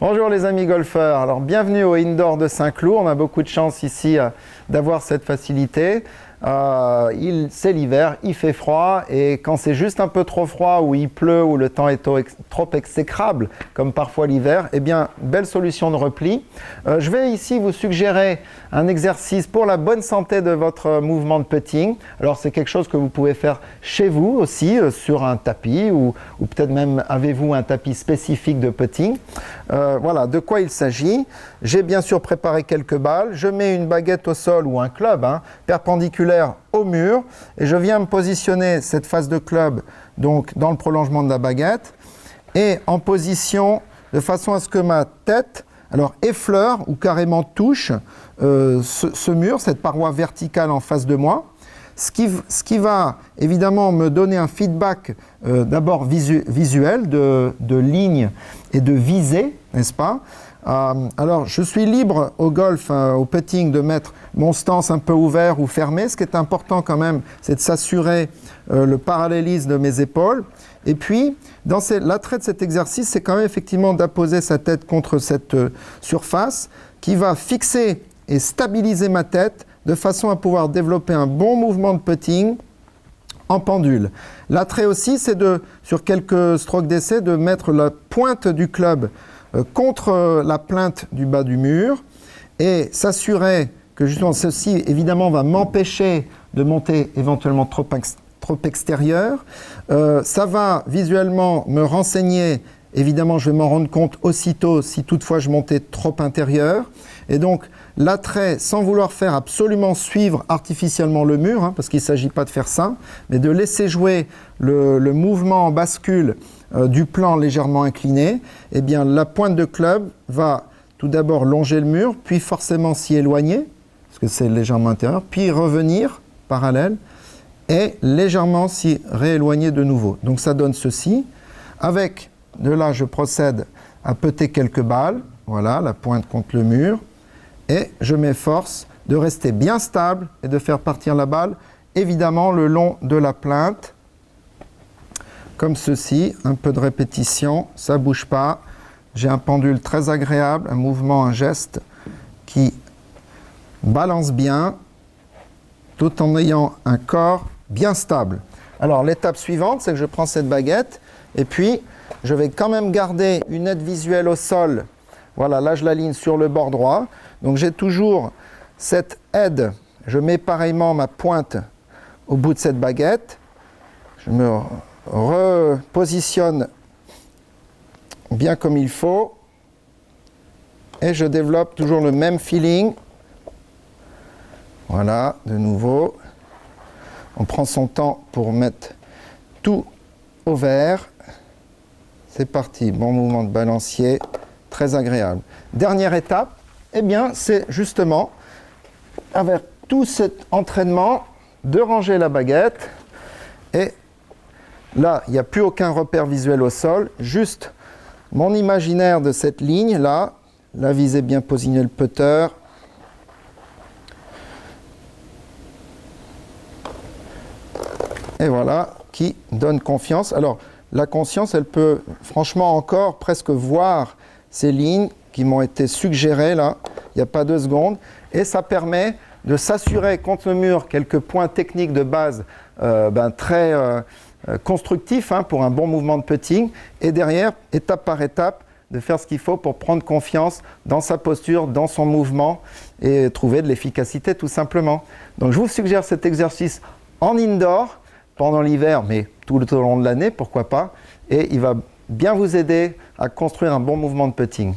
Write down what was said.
Bonjour les amis golfeurs, alors bienvenue au Indoor de Saint-Cloud. On a beaucoup de chance ici d'avoir cette facilité. C'est l'hiver, il fait froid et quand c'est juste un peu trop froid ou il pleut ou le temps est trop exécrable comme parfois l'hiver, eh bien belle solution de repli. Je vais ici vous suggérer un exercice pour la bonne santé de votre mouvement de putting. Alors c'est quelque chose que vous pouvez faire chez vous aussi sur un tapis ou peut-être même avez-vous un tapis spécifique de putting. Voilà de quoi il s'agit. J'ai bien sûr préparé quelques balles. Je mets une baguette au sol ou un club perpendiculaire au mur et je viens me positionner cette face de club donc dans le prolongement de la baguette et en position de façon à ce que ma tête effleure ou carrément touche ce mur, cette paroi verticale en face de moi. Ce qui va évidemment me donner un feedback d'abord visuel de ligne et de visée, n'est-ce pas? Alors, je suis libre au golf, au putting, de mettre mon stance un peu ouvert ou fermé. Ce qui est important quand même, c'est de s'assurer le parallélisme de mes épaules. Et puis, l'attrait de cet exercice, c'est quand même effectivement d'apposer sa tête contre cette surface qui va fixer et stabiliser ma tête de façon à pouvoir développer un bon mouvement de putting en pendule. L'attrait aussi, c'est sur quelques strokes d'essai, de mettre la pointe du club contre la plainte du bas du mur et s'assurer que justement ceci évidemment va m'empêcher de monter éventuellement trop extérieur. Ça va visuellement me renseigner, évidemment je vais m'en rendre compte aussitôt si toutefois je montais trop intérieur. Et donc l'attrait, sans vouloir faire absolument suivre artificiellement le mur, parce qu'il ne s'agit pas de faire ça, mais de laisser jouer le mouvement en bascule du plan légèrement incliné, eh bien la pointe de club va tout d'abord longer le mur, puis forcément s'y éloigner, parce que c'est légèrement intérieur, puis revenir parallèle et légèrement s'y rééloigner de nouveau. Donc ça donne ceci. Avec, de là je procède à putter quelques balles, voilà, la pointe contre le mur, et je m'efforce de rester bien stable et de faire partir la balle, évidemment le long de la plainte, comme ceci, un peu de répétition, ça ne bouge pas. J'ai un pendule très agréable, un mouvement, un geste qui balance bien, tout en ayant un corps bien stable. Alors l'étape suivante, c'est que je prends cette baguette et puis je vais quand même garder une aide visuelle au sol. Voilà, là je l'aligne sur le bord droit. Donc j'ai toujours cette aide. Je mets pareillement ma pointe au bout de cette baguette. Je me repositionne bien comme il faut et je développe toujours le même feeling. Voilà, de nouveau, on prend son temps pour mettre tout au vert. C'est parti, bon mouvement de balancier, très agréable. Dernière étape, eh bien, c'est justement, avec tout cet entraînement, de ranger la baguette et là, il n'y a plus aucun repère visuel au sol, juste mon imaginaire de cette ligne-là, la visée bien positionnée, le putter. Et voilà, qui donne confiance. Alors, la conscience, elle peut franchement encore presque voir ces lignes qui m'ont été suggérées là, il n'y a pas 2 secondes. Et ça permet de s'assurer contre le mur quelques points techniques de base très constructif pour un bon mouvement de putting et derrière, étape par étape, de faire ce qu'il faut pour prendre confiance dans sa posture, dans son mouvement et trouver de l'efficacité tout simplement. Donc je vous suggère cet exercice en indoor pendant l'hiver, mais tout au long de l'année, pourquoi pas, et il va bien vous aider à construire un bon mouvement de putting.